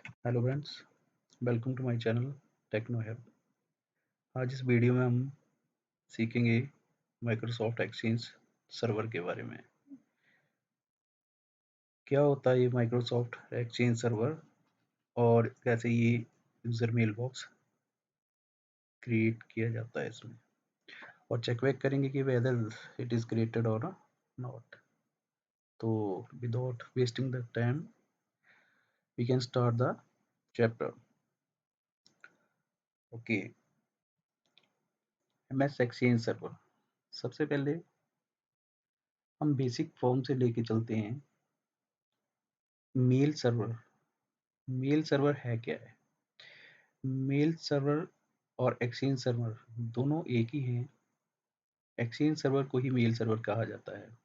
Hello friends, welcome to my channel techno help. आज इस video में हम सीखेंगे माइक्रोसॉफ्ट एक्सचेंज सर्वर के बारे में। क्या होता है ये माइक्रोसॉफ्ट एक्सचेंज सर्वर और कैसे ये यूज़र मेल बॉक्स क्रिएट किया जाता है इसमें, और चेक बैक करेंगे कि वेदर इट इज़ क्रिएटेड और नॉट। तो without wasting the time we can start the chapter. Okay, MS exchange server. सबसे पहले हम बेसिक फॉर्म से लेके चलते हैं। Mail server. मेल सर्वर है क्या है? मेल सर्वर और एक्सचेंज सर्वर दोनों एक ही हैं। एक्सचेंज सर्वर को ही मेल सर्वर कहा जाता है।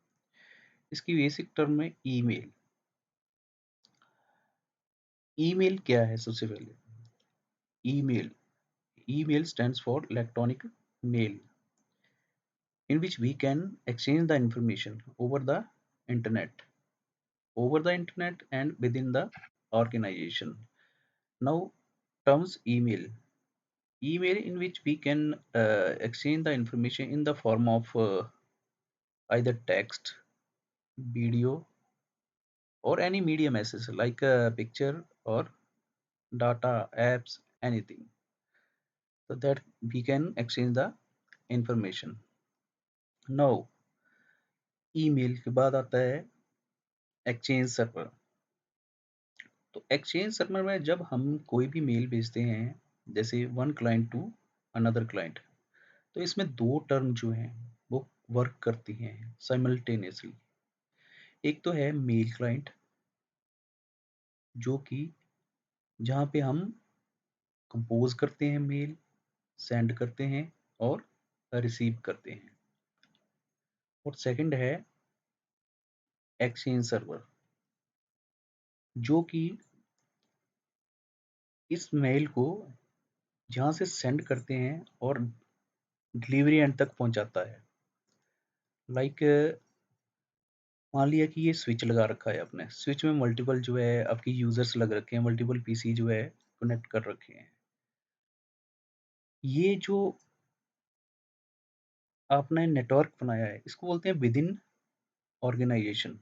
इसकी बेसिक टर्म है ईमेल। ईमेल क्या है? सबसे पहले email email stands for electronic mail in which we can exchange the information internet over the internet and within the organization. Now, terms email in which we can exchange the information in the form of either text, video, or any media message like a picture or data, apps, anything, so that we can exchange the information. Now, email के बाद आता है exchange server. तो exchange server में जब हम कोई भी मेल भेजते हैं, जैसे one client to another client, तो इसमें दो टर्म जो हैं वो वर्क करती हैं साइमल्टेनियसली। एक तो है मेल क्लाइंट, जो कि जहाँ पे हम कंपोज करते हैं मेल, सेंड करते हैं और रिसीव करते हैं। और सेकंड है एक्सचेंज सर्वर, जो कि इस मेल को जहाँ से सेंड करते हैं और डिलीवरी एंड तक पहुँचाता है। लाइक मान लिया कि ये स्विच लगा रखा है आपने, स्विच में मल्टीपल जो है आपकी यूजर्स लग रखे हैं, मल्टीपल पीसी जो है कनेक्ट कर रखे हैं। ये जो आपने नेटवर्क बनाया है इसको बोलते हैं within organization.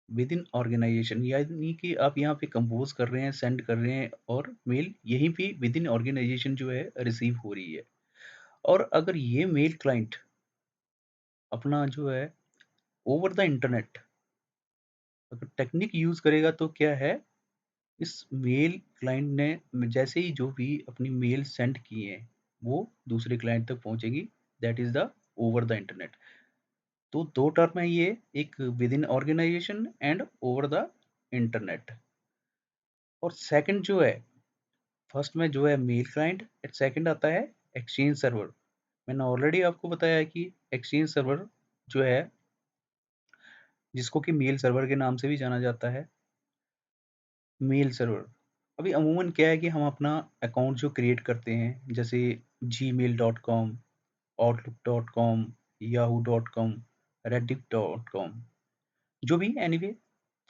Within organization यानी कि आप यहाँ पे कंपोज कर रहे हैं, सेंड कर रहे हैं और मेल यहीं पे विद इन ऑर्गेनाइजेशन जो है रिसीव हो रही है। और अगर ये मेल क्लाइंट अपना जो है ओवर द इंटरनेट अगर टेक्निक यूज करेगा, तो क्या है, इस मेल क्लाइंट ने जैसे ही जो भी अपनी मेल सेंड की है वो दूसरे क्लाइंट तक पहुंचेगी, that is the over the internet. तो दो टर्म है ये, एक within organization and over the internet. और सेकंड जो है, फर्स्ट में जो है मेल क्लाइंट, सेकंड आता है एक्सचेंज सर्वर। मैंने ऑलरेडी आपको बताया है कि एक्सचेंज सर्वर जो है, जिसको कि मेल सर्वर के नाम से भी जाना जाता है, मेल सर्वर। अभी अमूमन क्या है कि हम अपना अकाउंट जो क्रिएट करते हैं, जैसे gmail.com, outlook.com, yahoo.com, reddit.com, जो भी एनीवे।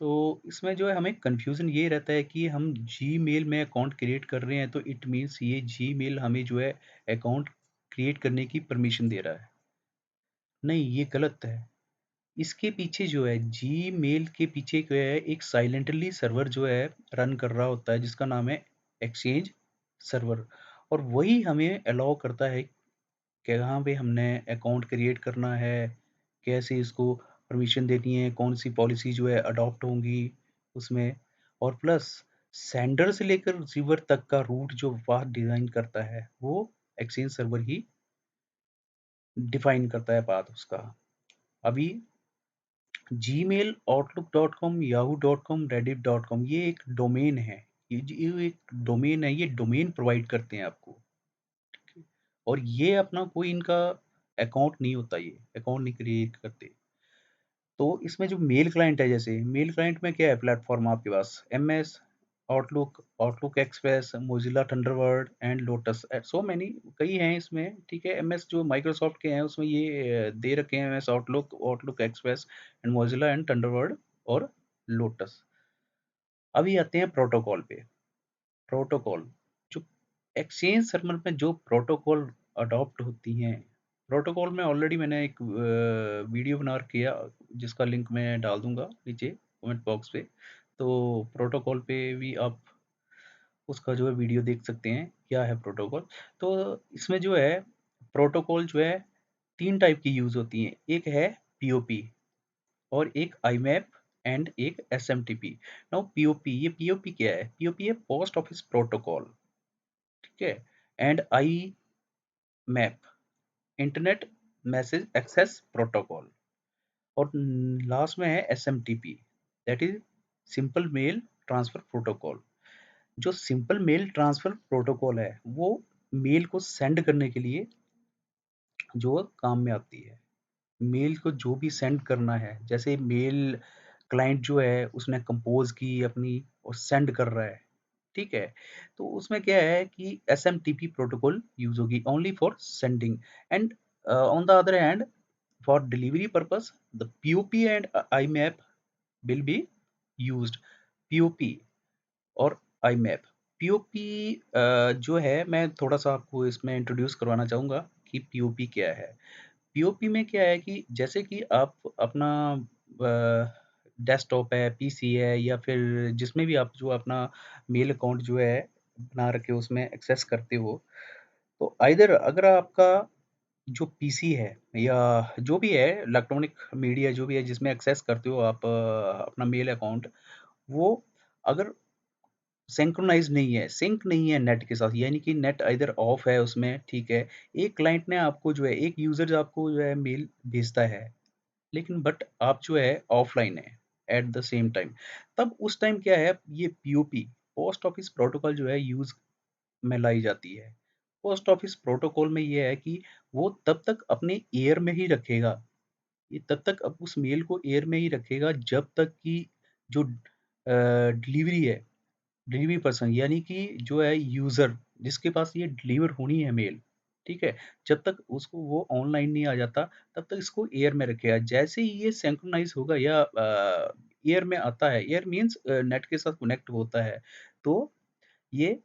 तो इसमें जो है हमें कंफ्यूजन ये रहता है कि हम जीमेल में अकाउंट क्रिएट कर रहे हैं, तो इट मीन्स ये जीमेल हमें जो है अकाउंट क्रिएट करने की परमिशन दे रहा है। नहीं, ये गलत है। इसके पीछे जो है, जीमेल के पीछे जो है, एक साइलेंटली सर्वर जो है रन कर रहा होता है, जिसका नाम है एक्सचेंज सर्वर। और वही हमें अलाउ करता है कि कहाँ पे हमने अकाउंट क्रिएट करना है, कैसे इसको परमिशन देनी है, कौन सी पॉलिसी जो है अडॉप्ट होंगी उसमें। और प्लस सेंडर से लेकर रिसीवर तक का रूट जो वह डिजाइन करता है, वो एक्सचेंज सर्वर ही डिफाइन करता है पाथ उसका। अभी जीमेल, आउटलुक.com, yahoo.com, reddit.com ये एक डोमेन है। ये एक डोमेन है, ये डोमेन प्रोवाइड करते हैं आपको। ठीक है? और ये अपना कोई इनका अकाउंट नहीं होता, ये अकाउंट नहीं क्रिएट करते। तो इसमें जो मेल क्लाइंट है, जैसे मेल क्लाइंट में क्या है, प्लेटफॉर्म आपके पास MS, Outlook, Outlook Express, Mozilla Thunderbird and Lotus, so many, कई हैं इसमें। ठीक है, एमएस जो माइक्रोसॉफ्ट के हैं उसमें ये दे रखे हैं, MS Outlook, Outlook express and Mozilla and Thunderbird और लोटस। अभी आते हैं प्रोटोकॉल पे। प्रोटोकॉल, जो एक्सचेंज सर्वर में जो प्रोटोकॉल अडॉप्ट होती हैं, प्रोटोकॉल में ऑलरेडी मैंने एक वीडियो बना रखी है, जिसका लिंक मैं डाल दूंगा नीचे कमेंट बॉक्स पे। तो प्रोटोकॉल पे भी आप उसका जो है वीडियो देख सकते हैं, क्या है प्रोटोकॉल। तो इसमें जो है प्रोटोकॉल जो है 3 टाइप की यूज़ होती हैं। एक है पीओपी और एक आईमैप एंड एक एसएमटीपी। नाउ पीओपी, ये पीओपी क्या है? पीओपी है पोस्ट ऑफिस प्रोटोकॉल, ठीक है? And IMAP, internet message access protocol. और लास्ट में है SMTP, that is simple mail transfer protocol. जो सिंपल मेल ट्रांसफर प्रोटोकॉल है, वो मेल को सेंड करने के लिए जो काम में आती है। मेल को जो भी सेंड करना है, जैसे मेल क्लाइंट जो है उसने कंपोज की अपनी और सेंड कर रहा है, ठीक है? तो उसमें क्या है कि एसएमटीपी प्रोटोकॉल यूज होगी only for sending. And on the other hand, for delivery purpose the POP and IMAP will be used. POP और आईमैप, पीओपी जो है, मैं थोड़ा सा आपको इसमें इंट्रोड्यूस करवाना चाहूँगा कि पीओपी क्या है। पीओपी में क्या है कि जैसे कि आप अपना डेस्कटॉप है, पीसी है, या फिर जिसमें भी आप जो अपना मेल अकाउंट जो है बना रखे हो उसमें एक्सेस करते हो, तो आइदर अगर आपका जो पीसी है या जो भी है इलेक्ट्रॉनिक मीडिया जो भी है जिसमें एक्सेस करते हो आप अपना मेल अकाउंट, वो अगर सिंक्रोनाइज नहीं है, सिंक नहीं है नेट के साथ, यानी कि नेट इधर ऑफ है उसमें, ठीक है? एक क्लाइंट ने आपको जो है, एक यूजर आपको जो है मेल भेजता है, लेकिन बट आप जो है ऑफलाइन है एट द सेम टाइम, तब उस टाइम क्या है, ये पीओपी पोस्ट ऑफिस प्रोटोकॉल जो है यूज में लाई जाती है। पोस्ट ऑफिस प्रोटोकॉल में ये है कि वो तब तक अपने एयर में ही रखेगा, ये तब तक अब उस मेल को एयर में ही रखेगा जब तक कि जो डिलीवरी है, डिलीवरी पर्सन यानी कि जो है यूज़र जिसके पास ये डिलीवर होनी है मेल, ठीक है? जब तक उसको वो ऑनलाइन नहीं आ जाता, तब तक इसको एयर में रखेगा। जैसे ही ये सिंक्रोनाइज़ होगा या एयर में आता है, एयर मीन्स नेट के साथ कनेक्ट होता है, तो ये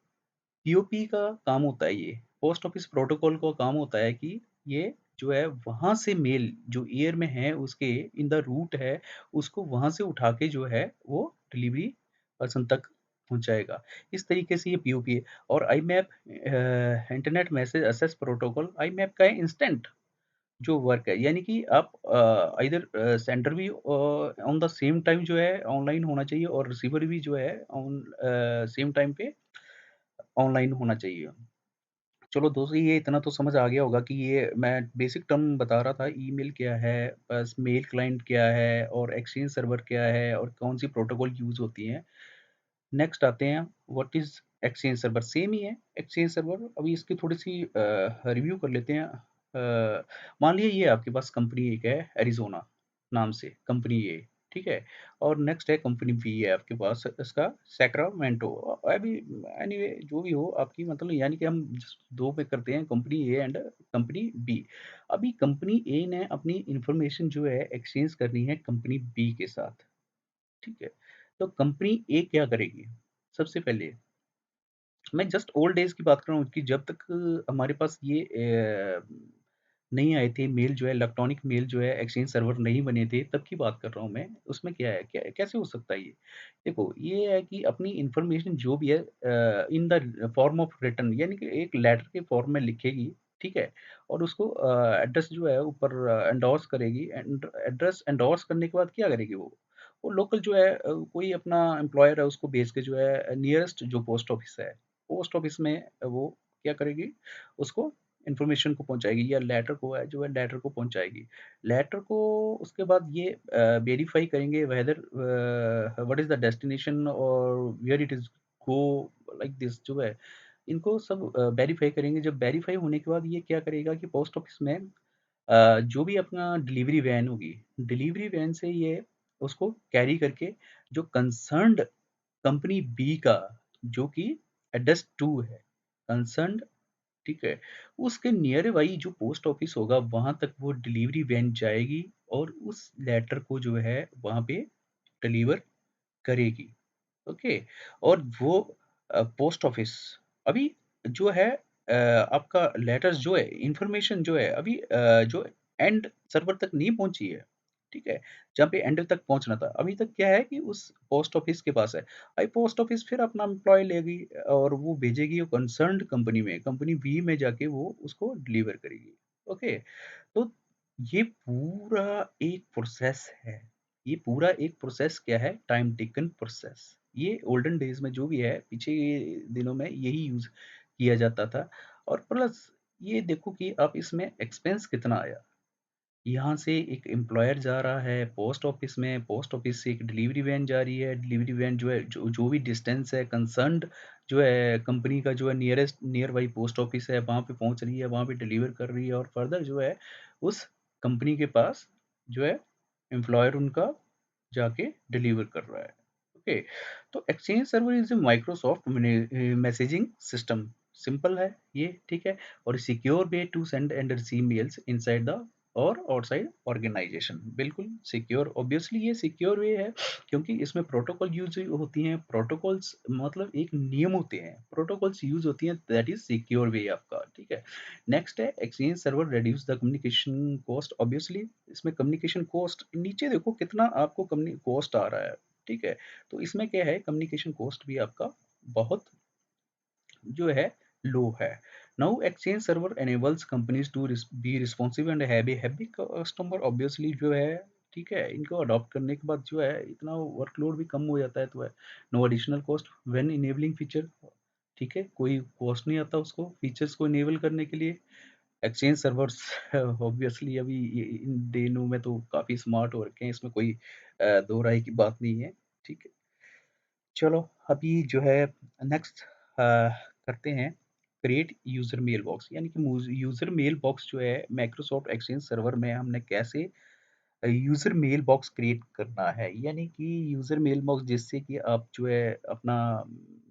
पीओपी का काम होता है ये, पोस्ट ऑफिस प्रोटोकॉल का काम होता है कि ये जो है वहाँ से मेल जो एयर में है उसके इन द रूट है, उसको वहाँ से उठा के जो है वो डिलीवरी पर्सन तक पहुँचाएगा। इस तरीके से ये पीओपी है। और आईमैप इंटरनेट मैसेज एक्सेस प्रोटोकॉल, आईमैप का है इंस्टेंट जो वर्क है, यानी कि आप आइदर सेंडर भी ऑन द सेम टाइम जो है ऑनलाइन होना चाहिए और रिसीवर भी जो है ऑन सेम टाइम पे ऑनलाइन होना चाहिए। चलो दोस्तों, ये इतना तो समझ आ गया होगा कि ये मैं बेसिक टर्म बता रहा था, ईमेल क्या है, बस मेल क्लाइंट क्या है और एक्सचेंज सर्वर क्या है और कौन सी प्रोटोकॉल यूज़ होती हैं। नेक्स्ट आते हैं, what is Exchange server? Same ही है एक्सचेंज सर्वर। अभी इसकी थोड़ी-सी रिव्यू कर लेते हैं। मान लीजिए ये आपके पास कंपनी एक है एरिज़ोना नाम से, कंपनी ए, ठीक है? और नेक्स्ट है कंपनी बी है आपके पास, इसका सैक्रामेंटो। अभी एनीवे जो भी हो आपकी, मतलब यानी कि हम जिस 2 पे करते हैं, company A and company B. अभी कंपनी ए ने अपनी इन्फॉर्मेशन जो है एक्सचेंज करनी है कंपनी बी के साथ, ठीक है? तो कंपनी ए क्या करेगी? सबसे पहले मैं जस्ट ओल्ड डेज़ की बात कर रहा हूँ कि जब तक हमारे पास ये नहीं आए थे मेल जो है, इलेक्ट्रॉनिक मेल जो है, एक्सचेंज सर्वर नहीं बने थे, तब की बात कर रहा हूँ मैं। उसमें क्या है, क्या कैसे हो सकता है ये? देखो, ये है कि अपनी इन्फॉर्मेशन जो भी है in the form of written, यानी कि एक लेटर के फॉर्म में लिखेगी, ठीक है? और उसको एड्रेस जो है ऊपर एंडोर्स करेगी, एंड एड्रेस एंडोर्स करने के बाद क्या करेगी वो? वो लोकल जो है कोई अपना एम्प्लॉयर है उसको भेज के जो है नियरेस्ट जो पोस्ट ऑफिस है, पोस्ट ऑफिस में वो क्या करेगी, उसको इन्फॉर्मेशन को पहुँचाएगी या लेटर को है जो है लेटर को पहुँचाएगी। लेटर को उसके बाद ये वेरीफाई करेंगे whether what is the destination और where it is go, like this जो है, इनको सब वेरीफाई करेंगे। जब वेरीफाई होने के बाद ये क्या करेगा कि पोस्ट ऑफिस में जो भी अपना डिलीवरी वैन होगी, डिलीवरी वैन से ये उसको कैरी करके जो कंसर्न्ड कंपनी बी का, जो कि एड्रेस 2 है, कंसर्न्ड, ठीक है? उसके नियर बाई जो पोस्ट ऑफिस होगा वहाँ तक वो डिलीवरी वैन जाएगी और उस लेटर को जो है वहाँ पे डिलीवर करेगी, ओके? और वो पोस्ट ऑफिस अभी जो है आपका लेटर्स जो है, इन्फॉर्मेशन जो है अभी जो एंड सर्वर तक नहीं पहुँची है, ठीक है? जहाँ पे एंड तक पहुँचना था, अभी तक क्या है कि उस पोस्ट ऑफिस के पास है। अभी पोस्ट ऑफिस फिर अपना एम्प्लॉयी लेगी और वो भेजेगी वो कंसर्न्ड कंपनी में, कंपनी बी में जाके वो उसको डिलीवर करेगी, ओके? तो ये पूरा एक प्रोसेस है। ये पूरा एक प्रोसेस क्या है? Time taken process. ये ओल्डन डेज़ में जो भी है, पीछे ये दिनों में यही यूज़ किया जाता था और प्लस ये देखो कि अब इसमें एक्सपेंस कितना आया। यहाँ से एक एम्प्लॉयर जा रहा है पोस्ट ऑफिस में, पोस्ट ऑफिस से एक डिलीवरी वैन जा रही है, डिलीवरी वैन जो है जो भी डिस्टेंस है कंसर्न्ड जो है कंपनी का जो है nearest near by post office है वहाँ पे पहुँच रही है, वहाँ पे डिलीवर कर रही है और फर्दर जो है उस कंपनी के पास जो है एम्प्लॉयर उनका जाके डिलीवर कर रहा है। ओके, तो exchange Server is a Microsoft messaging system. Simple है ये, ठीक है, और secure way to send and receive mails inside the और आउटसाइड ऑर्गेनाइजेशन। बिल्कुल सिक्योर, ऑब्वियसली ये सिक्योर वे है क्योंकि इसमें प्रोटोकॉल यूज होती हैं। प्रोटोकॉल्स मतलब एक नियम होते हैं, प्रोटोकॉल्स यूज होती हैं, दैट इज सिक्योर वे आपका, ठीक है। नेक्स्ट है exchange server reduce the communication cost. Obviously इसमें कम्युनिकेशन कॉस्ट नीचे देखो कितना आपको कॉस्ट आ रहा है, ठीक है। तो इसमें क्या है, कम्युनिकेशन कॉस्ट भी आपका बहुत जो है लो है। Now Exchange Server enables companies to be responsive and heavy customer. Obviously जो है, ठीक है, इनको अडॉप्ट करने के बाद जो है इतना वर्कलोड भी कम हो जाता है, तो है no additional cost when enabling feature, ठीक है, कोई कॉस्ट नहीं आता उसको फीचर्स को इनेबल करने के लिए। एक्सचेंज सर्वर्स ऑब्वियसली अभी इन दिनों में तो काफ़ी स्मार्ट हो रखे हैं, इसमें कोई दो राय की बात नहीं है, ठीक है। चलो अभी जो है नेक्स्ट करते हैं क्रिएट यूज़र मेल बॉक्स, यानी कि यूज़र मेल बॉक्स जो है माइक्रोसॉफ्ट एक्सचेंज सर्वर में हमने कैसे यूज़र मेल बॉक्स क्रिएट करना है, यानी कि यूज़र मेल बॉक्स जिससे कि आप जो है अपना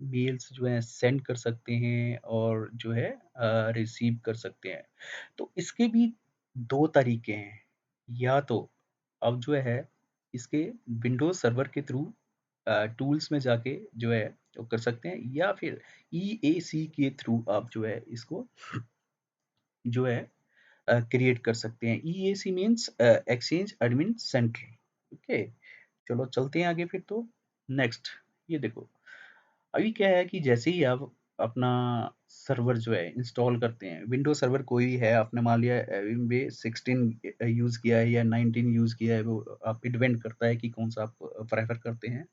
मेल्स जो है सेंड कर सकते हैं और जो है रिसीव कर सकते हैं। तो इसके भी दो तरीके हैं, या तो अब जो है इसके विंडोज सर्वर के थ्रू टूल्स में जाके जो है वो कर सकते हैं, या फिर ईएसी के थ्रू आप जो है इसको जो है क्रिएट कर सकते हैं। EAC means Exchange admin centre. Okay, चलो चलते हैं आगे फिर। तो नेक्स्ट ये देखो, अभी क्या है कि जैसे ही आप अपना सर्वर जो है इंस्टॉल करते हैं, विंडोज सर्वर कोई भी है, आपने मान लिया वे 16 यूज़ किया है या 19 यूज़ किया है, वो आप पे डिपेंड करता है कि कौन सा आप प्रेफर करते हैं।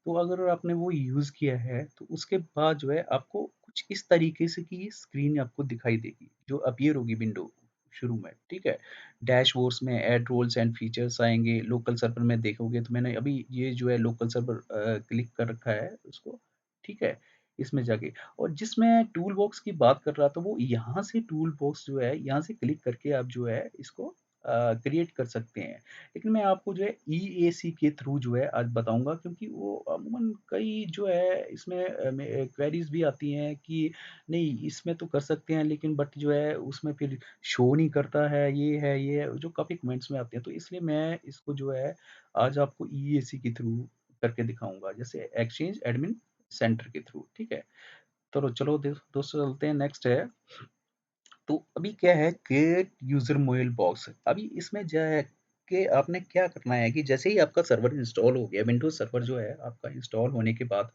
तो अगर आपने वो यूज़ किया है तो उसके बाद जो है आपको कुछ इस तरीके से की स्क्रीन आपको दिखाई देगी, जो अपीयर होगी विंडो शुरू में, ठीक है। डैशबोर्ड्स में ऐड रोल्स एंड फीचर्स आएंगे। लोकल सर्वर में देखोगे तो मैंने अभी ये जो है लोकल सर्वर क्लिक कर रखा है उसको, ठीक है, इसमें जाके। और जिसमें टूल बॉक्स की बात कर रहा था, वो यहाँ से टूल बॉक्स जो है यहाँ से क्लिक करके आप जो है इसको क्रिएट कर सकते हैं। लेकिन मैं आपको जो है ईएसी के थ्रू जो है आज बताऊँगा, क्योंकि वो अमूमन कई जो है इसमें क्वेरीज़ भी आती हैं कि नहीं इसमें तो कर सकते हैं, लेकिन बट जो है उसमें फिर शो नहीं करता है, ये है, जो काफ़ी कमेंट्स में आते हैं। तो इसलिए मैं इसको जो है आज आपको ईएसी के थ्रू करके दिखाऊँगा, जैसे एक्सचेंज एडमिन सेंटर के थ्रू, ठीक है। तो चलो दोस्तों चलते हैं, नेक्स्ट है। तो अभी क्या है क्रिएट यूजर मेल बॉक्स। अभी इसमें जो है कि आपने क्या करना है कि जैसे ही आपका सर्वर इंस्टॉल हो गया, विंडोज सर्वर जो है आपका इंस्टॉल होने के बाद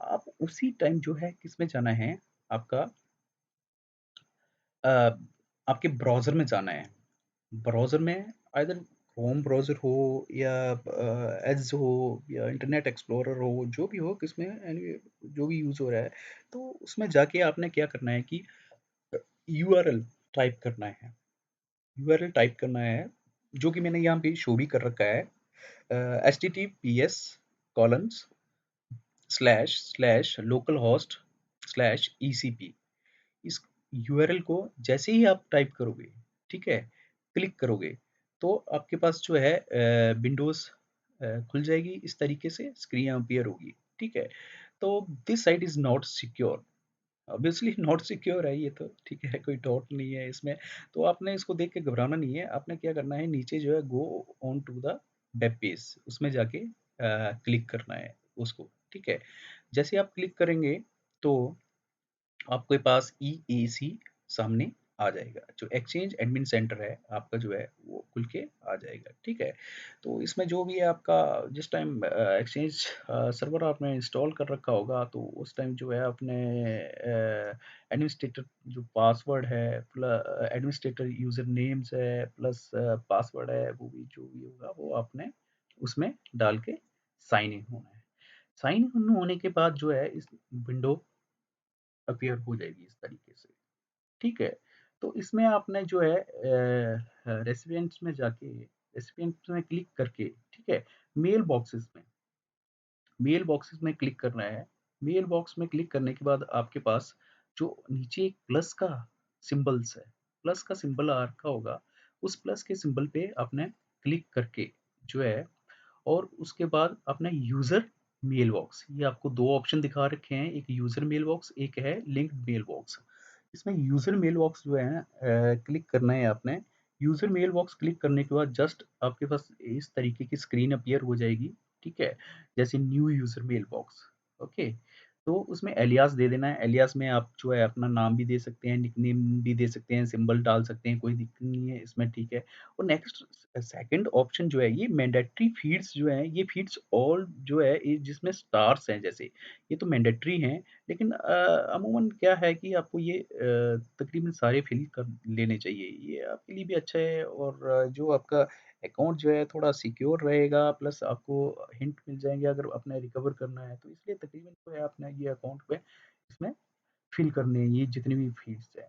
आप उसी टाइम जो है किसमें जाना है, आपका अ, आपके ब्राउज़र में जाना है। ब्राउज़र में आइदर क्रोम ब्राउज़र हो या एज हो या इंटरनेट एक्सप्लोरर हो, जो भी हो, किसमें एनीवे जो भी यूज़ हो रहा है, तो उसमें जाके आपने क्या करना है कि यूआरएल टाइप करना है। यूआरएल टाइप करना है, जो कि मैंने यहाँ पे शो भी कर रखा है। https colons slash slash local host slash ECP. इस यूआरएल को जैसे ही आप टाइप करोगे, ठीक है, क्लिक करोगे, तो आपके पास जो है विंडोज़ खुल जाएगी। इस तरीके से स्क्रीन अपीयर होगी, ठीक है। तो this site is not secure. Obviously not secure है ये तो, ठीक है, कोई डाउट नहीं है इसमें। तो आपने इसको देख के घबराना नहीं है। आपने क्या करना है, नीचे जो है go on to the web page, उसमें जाके क्लिक करना है उसको, ठीक है। जैसे आप क्लिक करेंगे तो आपके पास EAC सामने आ जाएगा। जो एक्सचेंज एडमिन सेंटर है आपका जो है वो खुल के आ जाएगा, ठीक है। तो इसमें जो भी है आपका जिस टाइम एक्सचेंज सर्वर आपने इंस्टॉल कर रखा होगा तो उस टाइम जो है अपने एडमिनिस्ट्रेटर जो पासवर्ड है एडमिनिस्ट्रेटर यूजर नेम्स है प्लस पासवर्ड है वो भी जो भी होगा वो आपने उसमें डाल के साइन इन होना है। साइन इन होने के बाद जो है इस विंडो अपीयर हो जाएगी इस तरीके से, ठीक है। तो इसमें आपने जो है रेसिपिएंट्स में जाके रेसिपिएंट्स में क्लिक करके, ठीक है, मेल बॉक्सेस में क्लिक करना है। मेल बॉक्स में क्लिक करने के बाद आपके पास जो नीचे एक प्लस का सिंबल्स है, प्लस का सिंबल आ रखा होगा, उस प्लस के सिंबल पे आपने क्लिक करके जो है और उसके बाद अपना यूज़र मेल बॉक्स, ये आपको 2 ऑप्शन दिखा रखे हैं, एक यूज़र मेल बॉक्स, एक है लिंक्ड मेल बॉक्स। इसमें यूज़र मेल बॉक्स जो है क्लिक करना है आपने। यूज़र मेल बॉक्स क्लिक करने के बाद जस्ट आपके पास इस तरीके की स्क्रीन अपीयर हो जाएगी, ठीक है? जैसे new user mailbox, okay? तो उसमें एलियास दे देना है, एलियास में आप जो है अपना नाम भी दे सकते हैं, निकनेम भी दे सकते हैं, सिंबल डाल सकते हैं, कोई दिक्कत नहीं है इसमें, ठीक है? और नेक्स्ट सेकंड ऑप्शन जो है ये मैंडेटरी फीड्स जो है ये फीड्स ऑल जो है ये जिसमें स्टार्स हैं जैसे ये तो मैंडेटरी हैं लेकिन अमूमन क्या है कि आपको ये तकरीबन सारे फिल कर लेने चाहिए ये आपके लिए भी अच्छा है और जो आपका अकाउंट जो है थोड़ा सिक्योर रहेगा प्लस आपको हिंट मिल जाएंगे अगर आपने रिकवर करना है तो इसलिए तकरीबन जो है आपने ये अकाउंट पे इसमें फिल करने हैं ये जितनी भी फील्ड्स हैं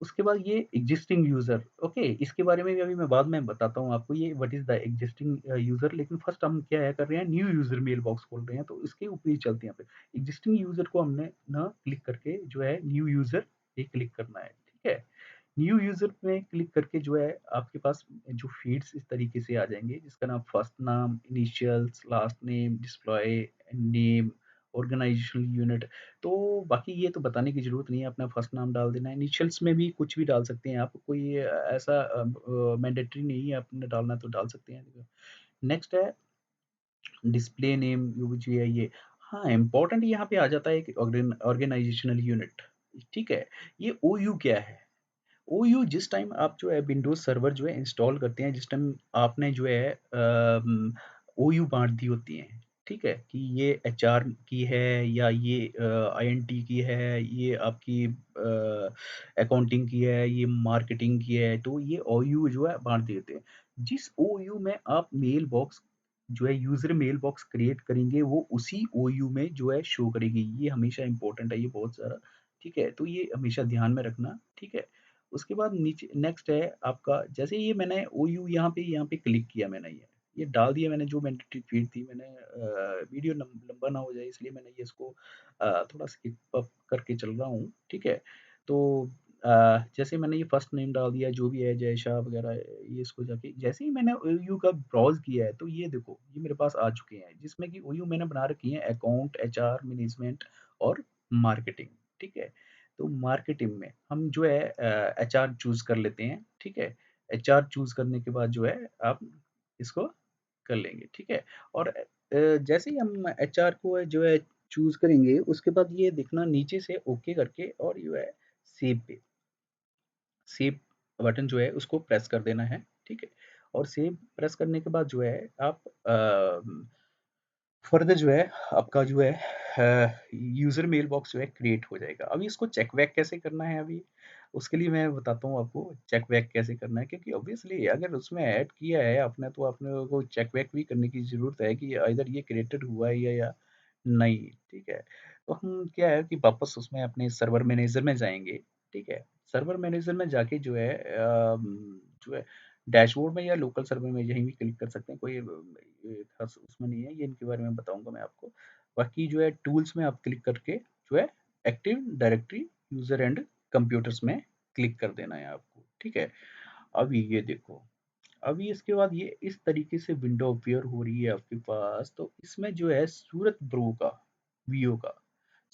उसके बाद ये एग्जिस्टिंग यूजर ओके इसके बारे में भी अभी मैं बाद में बताता हूँ आपको ये what is the existing user लेकिन फर्स्ट हम क्या है कर रहे हैं न्यू यूजर मेल बॉक्स खोल रहे हैं तो इसके ऊपर ही चलते हैं पे एग्जिस्टिंग यूजर को हमने ना क्लिक करके जो है न्यू यूजर पे क्लिक करना है ठीक है न्यू यूजर में क्लिक करके जो है आपके पास जो फीड्स इस तरीके से आ जाएंगे जिसका नाम फर्स्ट नाम initials last name display name organisational unit तो बाकी ये तो बताने की ज़रूरत नहीं है, अपना फर्स्ट नाम डाल देना है। इनिशियल्स में भी कुछ भी डाल सकते हैं आप, कोई ऐसा मैंडेटरी नहीं है, आपने डालना है तो डाल सकते हैं। नेक्स्ट है डिस्प्ले नेम जो है ये हाँ, इम्पोर्टेंट यहाँ पे आ जाता है कि ऑर्गेनाइजेशनल यूनिट, ठीक है? ये ओयू क्या है? ओयू जिस टाइम आप जो है विंडोज़ सर्वर जो है इंस्टॉल करते हैं, जिस टाइम आपने जो है ओयू बाँट दी होती है, ठीक है? कि ये एचआर की है या ये आईएनटी की है, ये आपकी अकाउंटिंग की है, ये मार्केटिंग की है, तो ये ओयू जो है बाँट दिए होते हैं। जिस ओयू में आप मेल बॉक्स जो है यूज़र मेल बॉक्स क्रिएट करेंगे, वो उसी ओयू में जो है शो करेगी। ये हमेशा इम्पोर्टेंट है ये बहुत सारा, ठीक है? तो ये हमेशा ध्यान में रखना, ठीक है? उसके बाद नीचे नेक्स्ट है आपका जैसे ये मैंने ओयू यहाँ पे क्लिक किया मैंने ये डाल दिया मैंने जो मैंडेटरी फील्ड थी मैंने वीडियो लंबा ना हो जाए इसलिए मैंने ये इसको थोड़ा स्किप अप करके चल रहा हूँ ठीक है तो जैसे मैंने ये फर्स्ट नेम डाल दिया जो भी है जय शाह वगैरह ये इसको जाके जैसे ही मैंने ओयू का ब्राउज किया है तो ये देखो ये मेरे पास आ चुके हैं जिसमें कि ओयू मैंने बना रखी है अकाउंट एचआर मैनेजमेंट और मार्केटिंग ठीक है तो मार्केटिंग में हम जो है एचआर चूज़ कर लेते हैं, ठीक है? एचआर चूज़ करने के बाद जो है आप इसको कर लेंगे, ठीक है? और जैसे ही हम एचआर को जो है चूज़ करेंगे, उसके बाद ये देखना नीचे से ओके करके और जो है सेव पे सेव बटन जो है उसको प्रेस कर देना है, ठीक है? और सेव प्रेस करने के बाद जो है आप फर्दर जो है आपका जो है यूज़र मेल बॉक्स जो है क्रिएट हो जाएगा। अभी इसको चेक बैक कैसे करना है अभी, उसके लिए मैं बताता हूँ आपको चेक बैक कैसे करना है क्योंकि ऑब्वियसली अगर उसमें ऐड किया है आपने तो आपने को चेक बैक भी करने की ज़रूरत है कि इधर ये क्रिएटेड हुआ है या नहीं, ठीक है? तो हम क्या है कि वापस उसमें अपने सर्वर मैनेजर में जाएँगे, ठीक है? सर्वर मैनेजर में जाके जो है डैशबोर्ड में या लोकल सर्वर में यहीं भी क्लिक कर सकते हैं, कोई खास उसमें नहीं है, ये इनके बारे में बताऊँगा मैं आपको। बाकी जो है टूल्स में आप क्लिक करके जो है active directory user and computers में क्लिक कर देना है आपको, ठीक है? अभी ये देखो, अभी इसके बाद ये इस तरीके से विंडो अपीयर हो रही है आपके पास, तो इसमें जो है सूरत ब्रो का वीओ का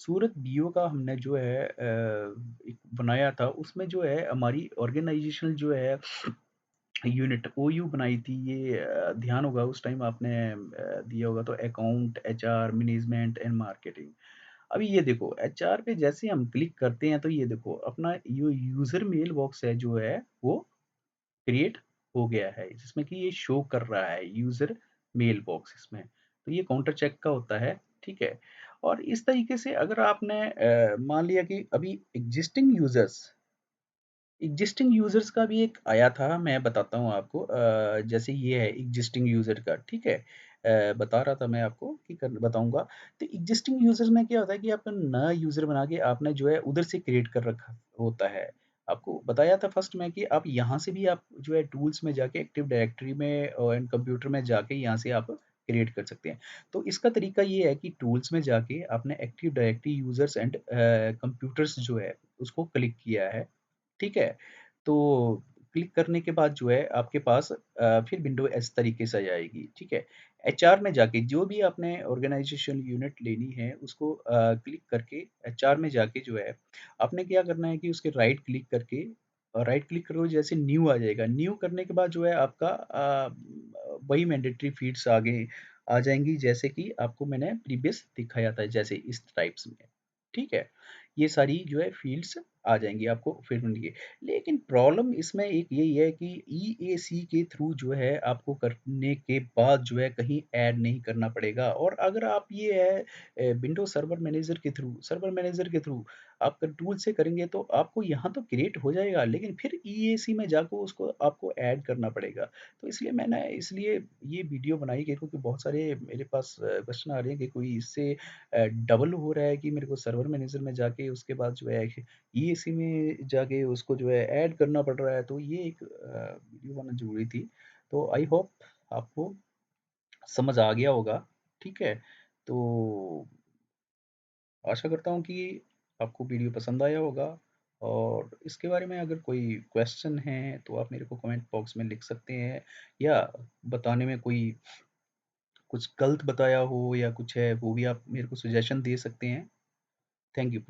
सूरत बीओ का हमने जो है एक बनाया था, उसमें जो है हमारी ऑर्गेनाइज़ेशनल जो है यूनिट ओयू बनाई थी ये ध्यान होगा उस टाइम आपने दिया होगा तो account HR management and marketing अभी ये देखो एचआर पे जैसे हम क्लिक करते हैं तो ये देखो अपना यो यूज़र मेल बॉक्स है जो है वो क्रिएट हो गया है, जिसमें कि ये शो कर रहा है यूज़र मेल बॉक्स इसमें। तो ये काउंटर चेक का होता है, ठीक है? और इस तरीके से अगर आपने मान लिया कि अभी एग्जिस्टिंग यूज़र्स का भी एक आया था, मैं बताता हूँ आपको जैसे ये है एग्जिस्टिंग यूज़र का, ठीक है? बता रहा था मैं आपको कि कर बताऊँगा। तो एग्जिस्टिंग यूज़र्स में क्या होता है कि आपका नया यूज़र बना के आपने जो है उधर से क्रिएट कर रखा होता है। आपको बताया था फर्स्ट में कि आप यहाँ से भी आप जो है टूल्स में जाके एक्टिव डायरेक्टरी में एंड कंप्यूटर में जाके यहाँ से आप क्रिएट कर सकते हैं। तो इसका तरीका ये है कि टूल्स में जाके आपने active directory users and computers जो है उसको क्लिक किया है। ठीक है? तो क्लिक करने के बाद जो है आपके पास फिर विंडो इस तरीके से आ जाएगी, ठीक है? एचआर में जाके जो भी आपने ऑर्गेनाइज़ेशन यूनिट लेनी है उसको क्लिक करके एचआर में जाके जो है आपने क्या करना है कि उसके राइट क्लिक करके राइट क्लिक करोगे जैसे न्यू आ जाएगा। न्यू करने के बाद जो है आपका वही मैंडेटरी फ़ील्ड्स आगे आ जाएँगी जैसे कि आपको मैंने प्रीवियस दिखाया था जैसे इस टाइप्स में, ठीक है? ये सारी जो है फ़ील्ड्स आ जाएँगी आपको फिर मिलेंगी। लेकिन प्रॉब्लम इसमें एक यही है कि ईएसी के थ्रू जो है आपको करने के बाद जो है कहीं ऐड नहीं करना पड़ेगा और अगर आप ये है विंडोज़ सर्वर मैनेजर के थ्रू आप टूल से करेंगे तो आपको यहाँ तो क्रिएट हो जाएगा लेकिन फिर ईएसी में जाकर उसको आपको ऐड करना पड़ेगा। तो इसलिए ये वीडियो बनाई गई क्योंकि बहुत सारे मेरे पास क्वेश्चन आ रहे हैं कि कोई इससे डबल हो रहा है कि मेरे को सर्वर मैनेजर में जाके उसके बाद जो है ईएसी में जाके उसको जो है ऐड करना पड़ रहा है, तो ये एक वीडियो बनाना ज़रूरी थी। तो आई होप आपको समझ आ गया होगा, ठीक है? तो आशा करता हूँ कि आपको वीडियो पसंद आया होगा और इसके बारे में अगर कोई क्वेश्चन है, तो आप मेरे को कमेंट बॉक्स में लिख सकते हैं या बताने में कोई कुछ गलत बताया हो या कुछ है, वो भी आप मेरे को सजेशन दे सकते हैं। Thank you,